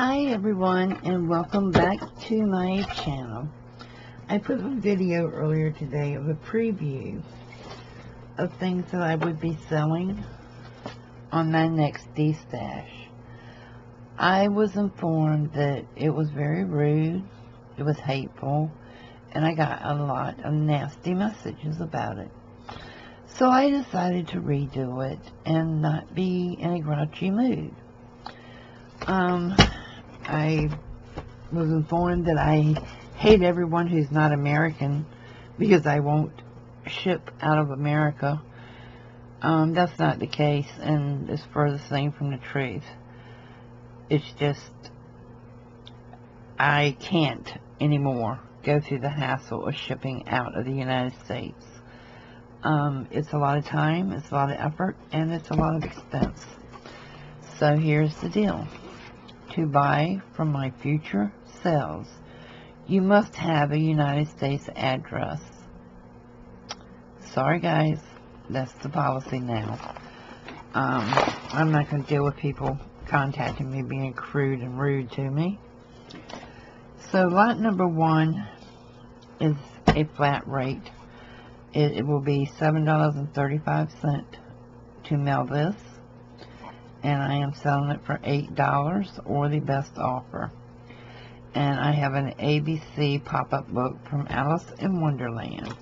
Hi everyone, and welcome back to my channel. I put a video earlier today of a preview of things that I would be selling on my next Destash. I was informed that it was very rude, it was hateful, and I got a lot of nasty messages about it. So I decided to redo it and not be in a grouchy mood. I was informed that I hate everyone who's not American because I won't ship out of America. That's not the case, and it's furthest thing from the truth. It's just, I can't anymore go through the hassle of shipping out of the United States. It's a lot of time, it's a lot of effort, and it's a lot of expense. So here's the deal. To buy from my future sales, you must have a United States address. Sorry guys, that's the policy now. I'm not going to deal with people contacting me being crude and rude to me. So lot number 1 is a flat rate. It will be $7.35 to mail this. And I am selling it for $8 or the best offer. And I have an ABC pop-up book from Alice in Wonderland.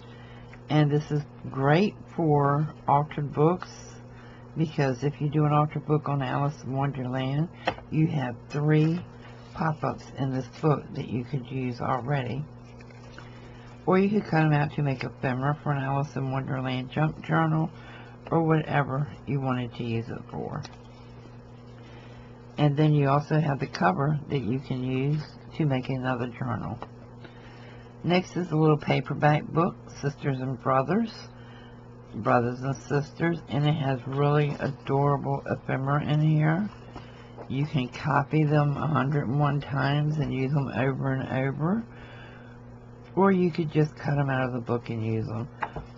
And this is great for altered books, because if you do an altered book on Alice in Wonderland, you have 3 pop-ups in this book that you could use already. Or you could cut them out to make ephemera for an Alice in Wonderland junk journal, or whatever you wanted to use it for. And then you also have the cover that you can use to make another journal. Next is a little paperback book, Sisters and Brothers, Brothers and Sisters, and it has really adorable ephemera in here. You can copy them 101 times and use them over and over. Or you could just cut them out of the book and use them.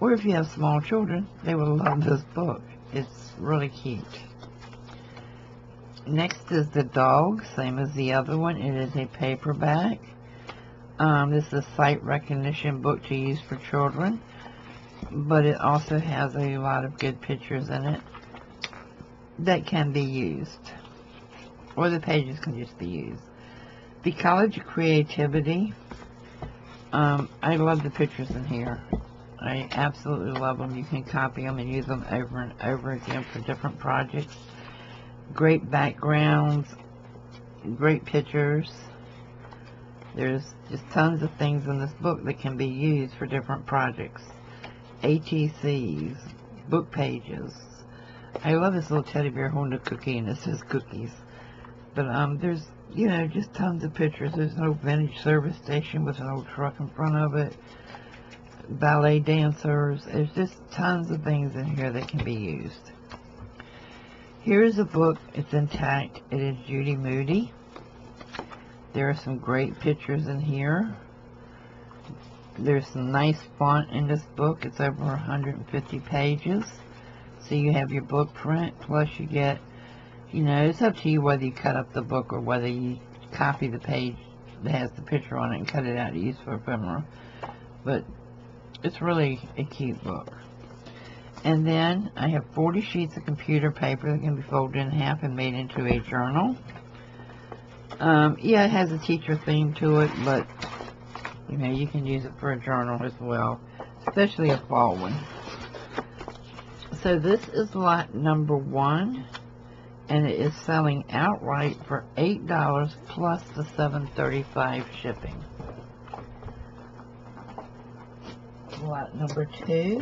Or if you have small children, they will love this book. It's really cute. Next is The Dog, same as the other one. It is a paperback. This is a sight recognition book to use for children, but it also has a lot of good pictures in it that can be used, or the pages can just be used. The College of Creativity. I love the pictures in here. I absolutely love them. You can copy them and use them over and over again for different projects. Great backgrounds, great pictures. There's just tons of things in this book that can be used for different projects. ATCs, book pages. I love this little teddy bear holding a cookie, and it says cookies. But there's, you know, just tons of pictures. There's an old vintage service station with an old truck in front of it. Ballet dancers. There's just tons of things in here that can be used. Here's a book. It's intact. It is Judy Moody. There are some great pictures in here. There's some nice font in this book. It's over 150 pages. So you have your book print, plus you get, you know, it's up to you whether you cut up the book or whether you copy the page that has the picture on it and cut it out to use for ephemera. But it's really a cute book. And then I have 40 sheets of computer paper that can be folded in half and made into a journal. Yeah, it has a teacher theme to it, but you know, you can use it for a journal as well, especially a fall one. So this is lot number 1, and it is selling outright for $8 plus the $7.35 shipping. Lot number 2.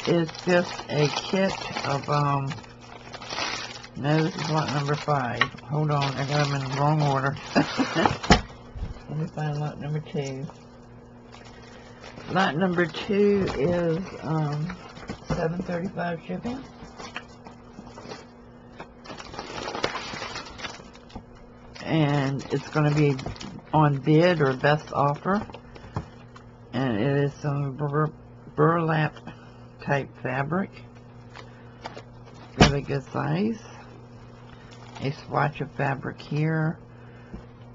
Is just a kit of, no, this is lot number 5. Hold on, I got them in the wrong order. Let me find lot number 2. Lot number 2 is $7.35 shipping. And it's going to be on bid or best offer. And it is some burlap type fabric. really good size. A swatch of fabric here.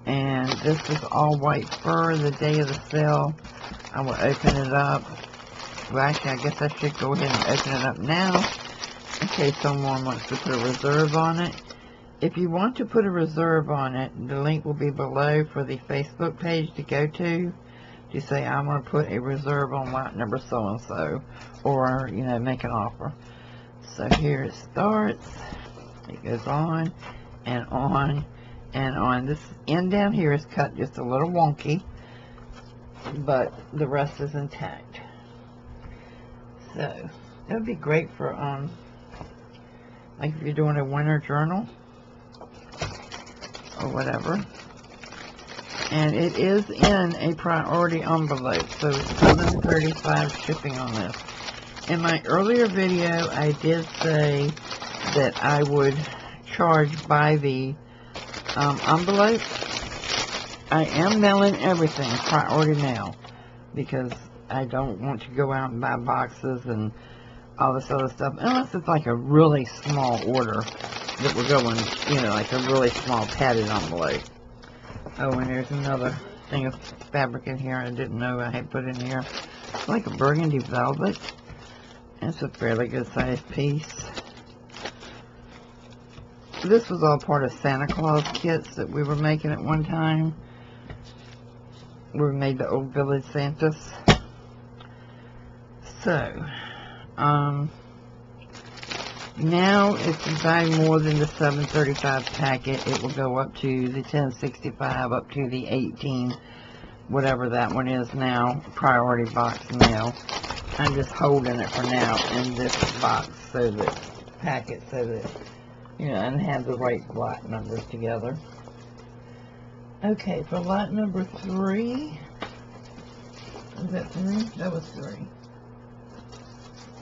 And this is all white fur. The day of the sale, I will open it up. Well, actually, I guess I should go ahead and open it up now in case someone wants to put a reserve on it. If you want to put a reserve on it, the link will be below for the Facebook page to go to say, I want to put a reserve on lot number so-and-so, or, you know, make an offer. So here it starts. It goes on and on and on. This end down here is cut just a little wonky, but the rest is intact. So it would be great for, like if you're doing a winter journal or whatever. And it is in a priority envelope, so it's $7.35 shipping on this. In my earlier video, I did say that I would charge by the envelope. I am mailing everything priority mail because I don't want to go out and buy boxes and all this other stuff, unless it's like a really small order that we're going, you know, like a really small padded envelope. Oh, and there's another thing of fabric in here I didn't know I had put in here. It's like a burgundy velvet. It's a fairly good sized piece. This was all part of Santa Claus kits that we were making at one time. We made the old village Santas. So, now if you buy more than the $7.35 packet, it will go up to the $10.65, up to the $18, whatever that one is now, priority box mail. I'm just holding it for now in this box, so that packet, so that, you know, and have the right lot numbers together. Okay, for lot number 3, is that 3? That was 3.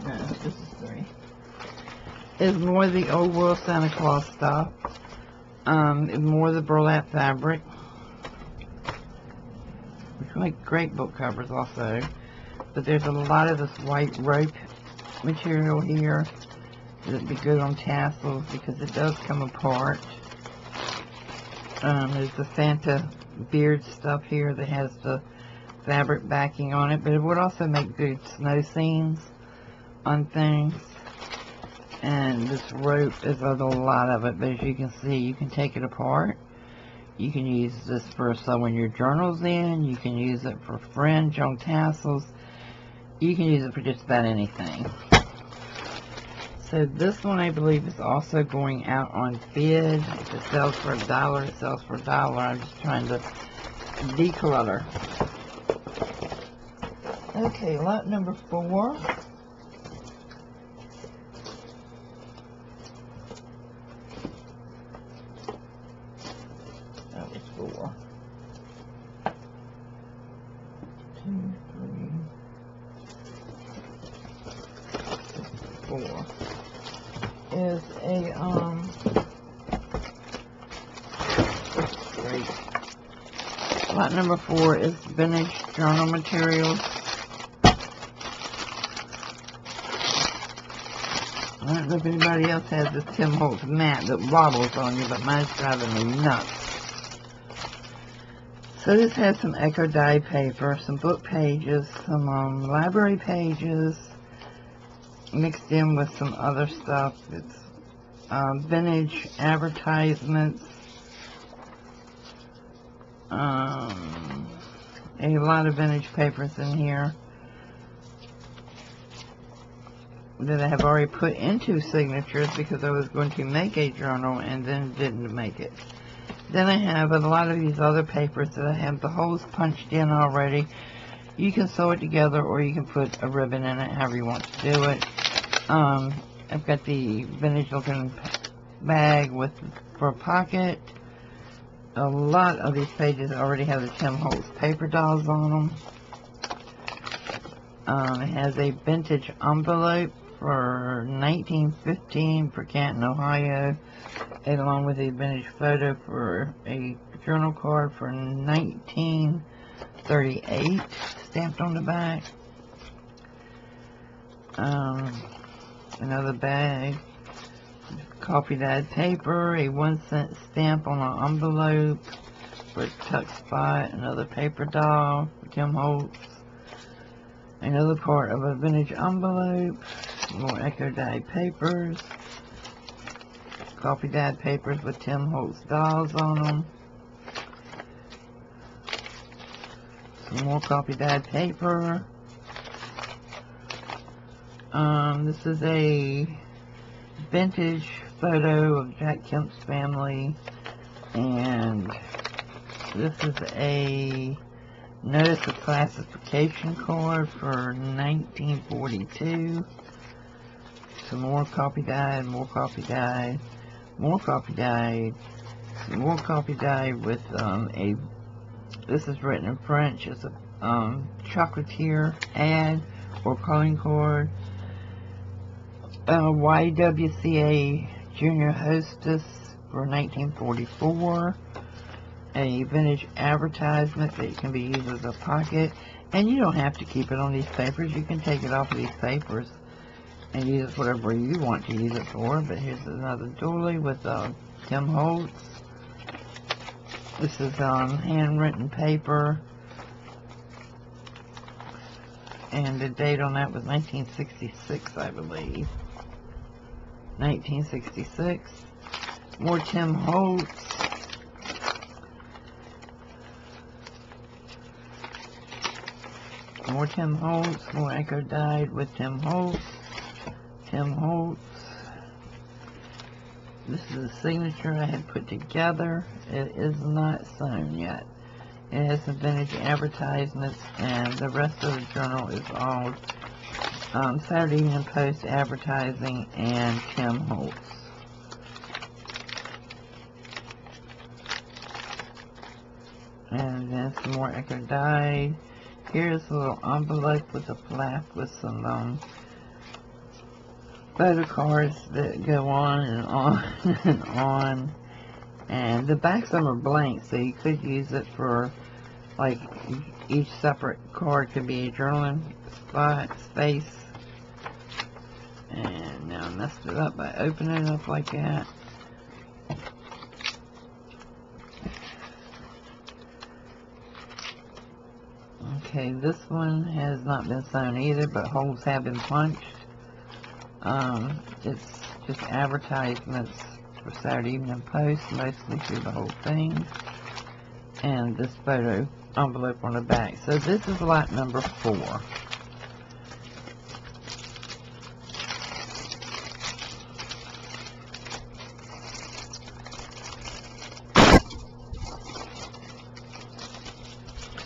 No, this is 3. Is more the old world Santa Claus stuff. More the burlap fabric. Which make great book covers also. But there's a lot of this white rope material here. That'd be good on tassels because it does come apart. There's the Santa beard stuff here that has the fabric backing on it. But it would also make good snow scenes on things. And this rope, there's a lot of it, but as you can see, you can take it apart. You can use this for sewing your journals in. You can use it for fringe on tassels. You can use it for just about anything. So this one, I believe, is also going out on bid. If it sells for $1, it sells for $1. I'm just trying to declutter. Okay, lot number 4. That was 4. 2, 3, 4. Is a great. Lot number 4 is vintage journal materials. I don't know if anybody else has this Tim Holtz mat that wobbles on you, but mine's driving me nuts. So this has some eco dye paper, some book pages, some library pages, mixed in with some other stuff. It's vintage advertisements, a lot of vintage papers in here that I have already put into signatures because I was going to make a journal and then didn't make it. Then I have a lot of these other papers that I have the holes punched in already. You can sew it together or you can put a ribbon in it, however you want to do it. I've got the vintage looking bag for a pocket. A lot of these pages already have the Tim Holtz paper dolls on them. It has a vintage envelope for $19.15 for Canton, Ohio, along with a vintage photo for a journal card for $19.38 stamped on the back. Another bag coffee dyed paper, a 1-cent stamp on an envelope for a tuck spot, another paper doll for Tim Holtz, another part of a vintage envelope, more echo dyed papers, coffee dyed papers with Tim Holtz dolls on them, some more coffee dyed paper. This is a vintage photo of Jack Kemp's family, and this is a notice of classification card for 1942. Some more coffee dyed, more coffee dyed, more coffee dyed, some more coffee dyed with this is written in French. It's a chocolatier ad or calling card. YWCA Junior Hostess for 1944. A vintage advertisement that can be used as a pocket. And you don't have to keep it on these papers. You can take it off of these papers and use it whatever you want to use it for. But here's another doily with Tim Holtz. This is handwritten paper. And the date on that was 1966, I believe. 1966. More Tim Holtz. More Tim Holtz. More echo dyed with Tim Holtz. Tim Holtz. This is a signature I had put together. It is not sewn yet. It has some vintage advertisements, and the rest of the journal is all Saturday Evening Post advertising and Tim Holtz. And then some more echo dyed. Here's a little envelope with a flap with some photo cards that go on and on and on. And the backs of them are blank, so you could use it for, like, each separate card could be a journaling space. And now I messed it up by opening it up like that. Okay, this one has not been sewn either, but holes have been punched. It's just advertisements for Saturday Evening Post, mostly through the whole thing. And this photo envelope on the back. So this is lot number 4.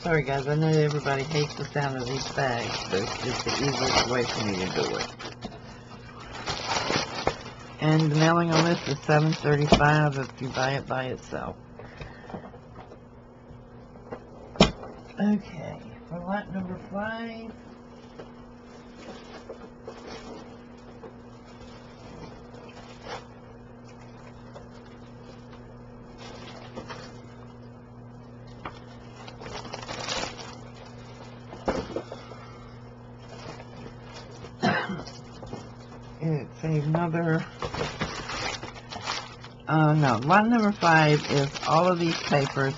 Sorry guys, I know everybody hates the sound of these bags, but it's just the easiest way for me to do it. And the mailing on this is $7.35 if you buy it by itself. Okay, for lot number 5. It's another, no, lot number 5 is all of these papers,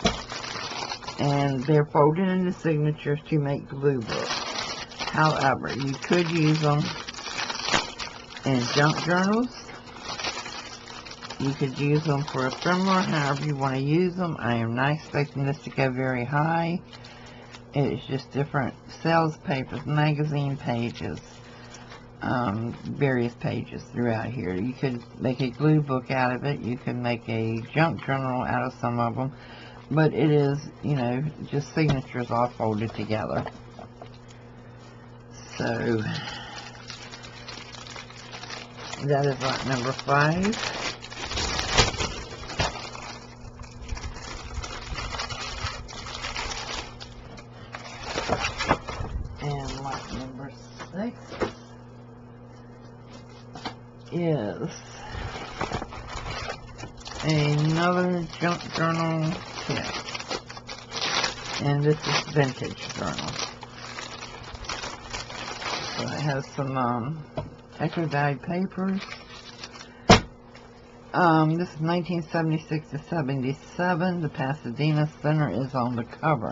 and they're folded into signatures to make glue books. However, you could use them in junk journals. You could use them for ephemera, however you want to use them. I am not expecting this to go very high. It's just different sales papers, magazine pages. Various pages throughout here. You could make a glue book out of it. You could make a junk journal out of some of them. But it is, you know, just signatures all folded together. So, that is lot number 5. And lot number 6. Is another junk journal kit, and this is vintage journal. So it has some echo dyed papers, This is 1976 to 77. The Pasadena Center is on the cover.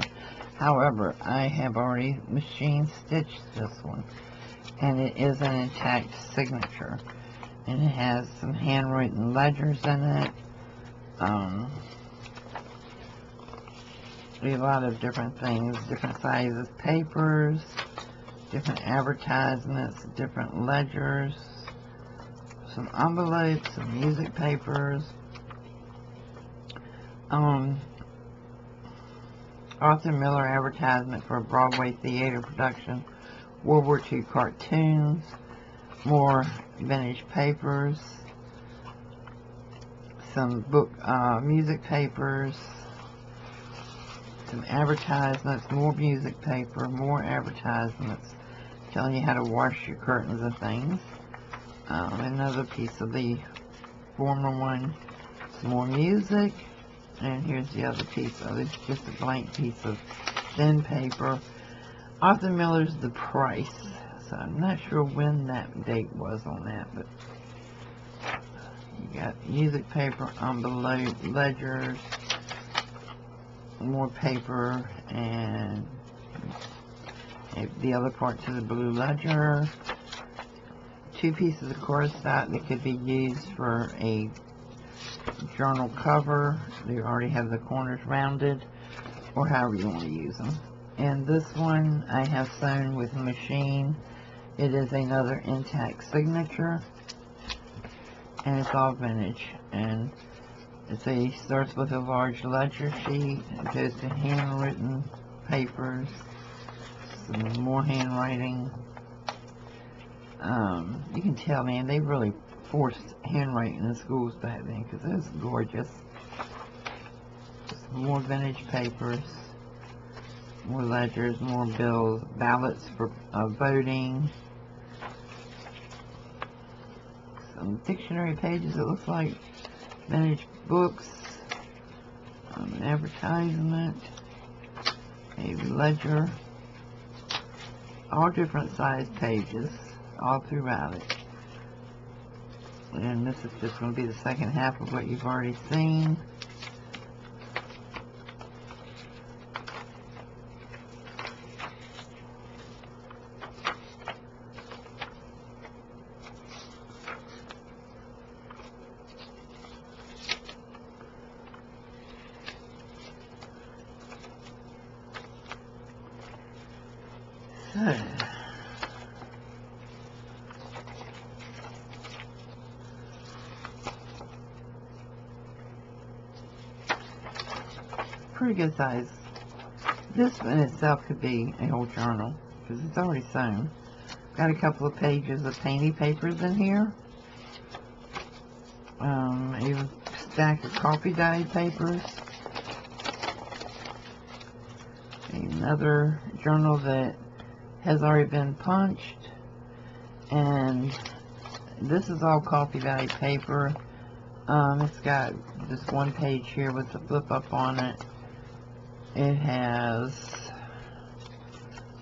However, I have already machine stitched this one, and it is an intact signature. And it has some handwritten ledgers in it. A lot of different things, different sizes, papers, different advertisements, different ledgers, some envelopes, some music papers, Arthur Miller advertisement for a Broadway theater production, World War II cartoons, more vintage papers, some book, music papers, some advertisements, more music paper, more advertisements telling you how to wash your curtains and things. Another piece of the former one, some more music, and here's the other piece of it. It's just a blank piece of thin paper. Arthur Miller's The Price, so I'm not sure when that date was on that, but you got music paper, envelope, ledgers, more paper, and the other part to the blue ledger. Two pieces of cardstock that could be used for a journal cover. They already have the corners rounded, or however you want to use them. And this one I have sewn with a machine. It is another intact signature, and it's all vintage. And it starts with a large ledger sheet. It goes to handwritten papers, some more handwriting. You can tell, man, they really forced handwriting in schools back then, because it was gorgeous. Just more vintage papers, more ledgers, more bills, ballots for voting, some dictionary pages, it looks like, vintage books, an advertisement, a ledger, all different size pages all throughout it. And this is just going to be the second half of what you've already seen. So, pretty good size. This in itself could be a whole journal, because it's already sewn. Got a couple of pages of painty papers in here. A stack of coffee dyed papers. Another journal that has already been punched. And this is all coffee dyed paper. It's got this one page here with the flip up on it. It has,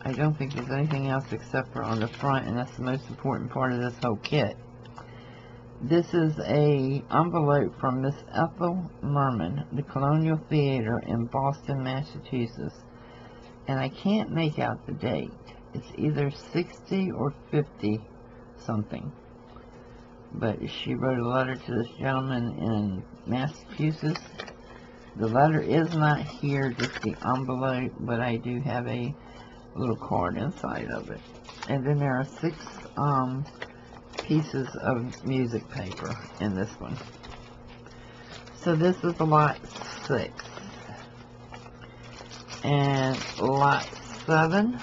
I don't think there's anything else except for on the front, and that's the most important part of this whole kit. This is a envelope from Miss Ethel Merman, the Colonial Theater in Boston, Massachusetts. And I can't make out the date. It's either 60 or 50 something. But she wrote a letter to this gentleman in Massachusetts. The letter is not here, just the envelope, but I do have a little card inside of it. And then there are 6 pieces of music paper in this one. So this is lot 6. And lot 7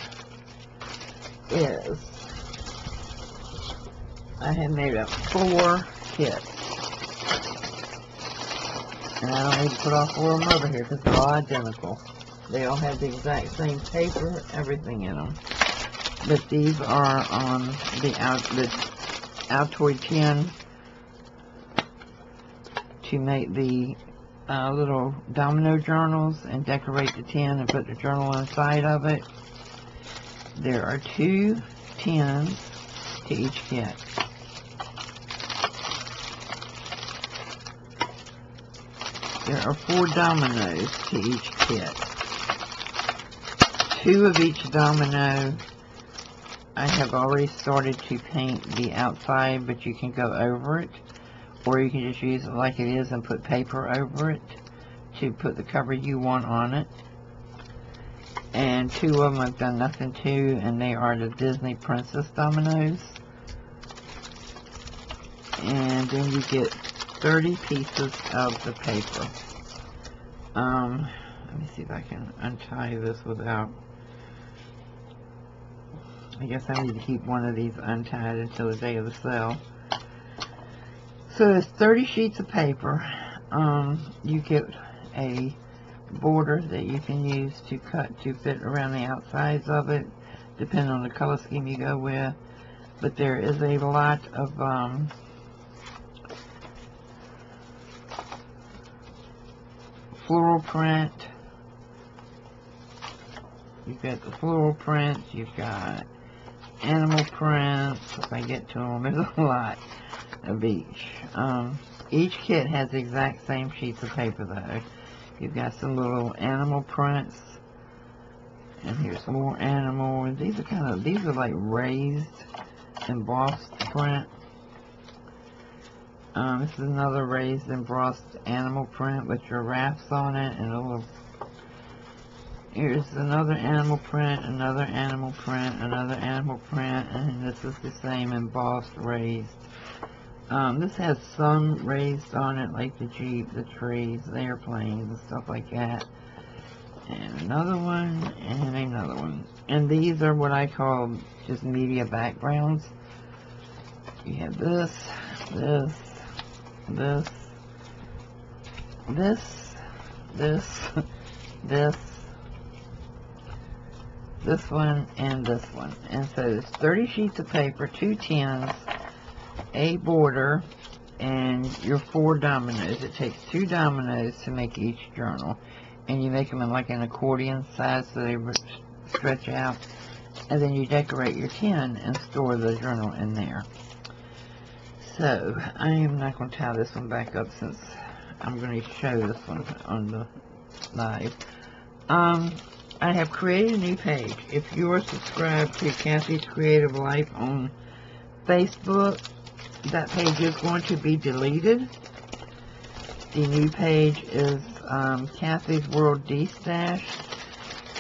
is, I have made up 4 kits. And I don't need to put all 4 of them over here because they're all identical. They all have the exact same paper, everything in them. But these are on the Altoid tin to make the little domino journals and decorate the tin and put the journal inside of it. There are 2 tins to each kit. There are 4 dominoes to each kit. 2 of each domino I have already started to paint the outside, but you can go over it, or you can just use it like it is and put paper over it to put the cover you want on it. And 2 of them I've done nothing to, and they are the Disney Princess dominoes. And then you get 30 pieces of the paper. Let me see if I can untie this without... I guess I need to keep one of these untied until the day of the sale. So there's 30 sheets of paper. You get a border that you can use to cut to fit around the outsides of it, depending on the color scheme you go with. But there is a lot of floral print. You've got the floral prints, you've got animal prints. If I get to them, there's a lot of each. Each kit has the exact same sheets of paper though. You've got some little animal prints, and here's some more animal. These are like raised, embossed print. This is another raised embossed animal print with giraffes on it, and a little. Here's another animal print, another animal print, another animal print, and this is the same embossed raised. This has some raised on it, like the Jeep, the trees, the airplanes, and stuff like that. And another one, and another one. And these are what I call just media backgrounds. You have this, this, this, this one, and this one. And so there's 30 sheets of paper, 2 tins, a border, and your 4 dominoes. It takes 2 dominoes to make each journal, and you make them in like an accordion size so they stretch out, and then you decorate your tin and store the journal in there. So I am not going to tie this one back up since I'm going to show this one on the live. I have created a new page. If you are subscribed to Kathie's Creative Life on Facebook, that page is going to be deleted. The new page is Kathie's World Destash,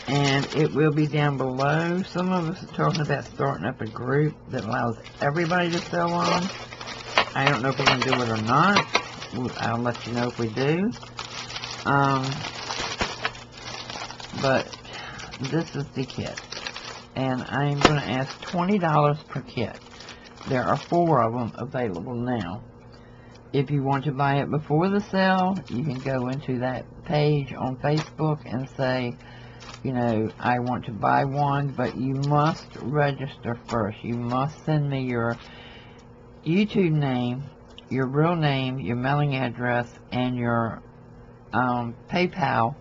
and it will be down below. Some of us are talking about starting up a group that allows everybody to sell on. I don't know if we're going to do it or not. I'll let you know if we do. But this is the kit, and I'm going to ask $20 per kit. There are 4 of them available now. If you want to buy it before the sale, you can go into that page on Facebook and say, you know, I want to buy one, but you must register first. You must send me your YouTube name, your real name, your mailing address, and your PayPal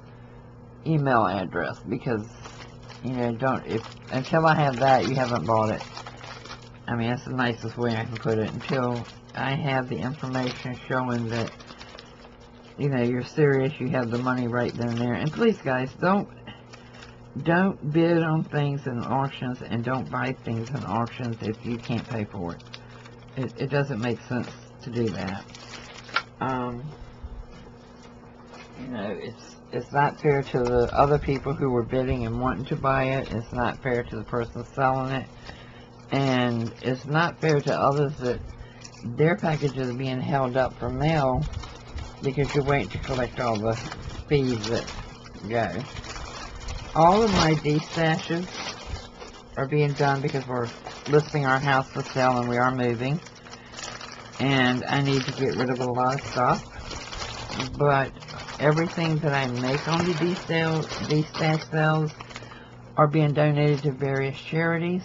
email address, because you know, until I have that, you haven't bought it. I mean, that's the nicest way I can put it. Until I have the information showing that, you know, you're serious, you have the money right then and there. And please, guys, don't bid on things in auctions, and don't buy things in auctions if you can't pay for it. It doesn't make sense to do that. You know, it's not fair to the other people who were bidding and wanting to buy it. It's not fair to the person selling it. And it's not fair to others that their packages are being held up for mail because you're waiting to collect all the fees that go. All of my destashes are being done because we're listing our house for sale and we are moving. And I need to get rid of a lot of stuff. But everything that I make on the destash sales are being donated to various charities.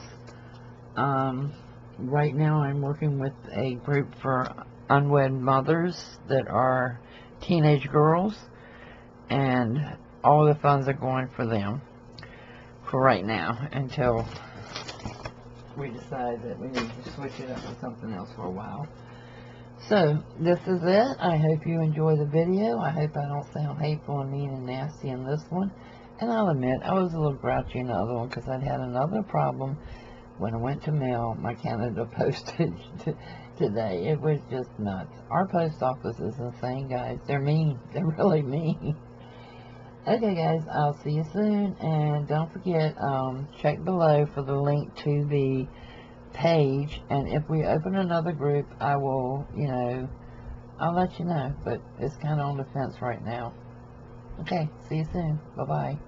Right now I'm working with a group for unwed mothers that are teenage girls, and all the funds are going for them for right now until we decide that we need to switch it up to something else for a while. So, this is it. I hope you enjoy the video. I hope I don't sound hateful and mean and nasty in this one. And I'll admit, I was a little grouchy in the other one because I'd had another problem when I went to mail my Canada postage today. It was just nuts. Our post office is insane, guys. They're mean. They're really mean. Okay, guys, I'll see you soon. And don't forget, check below for the link to the page. And if we open another group, I will, I'll let you know. But it's kind of on the fence right now. Okay, see you soon. Bye-bye.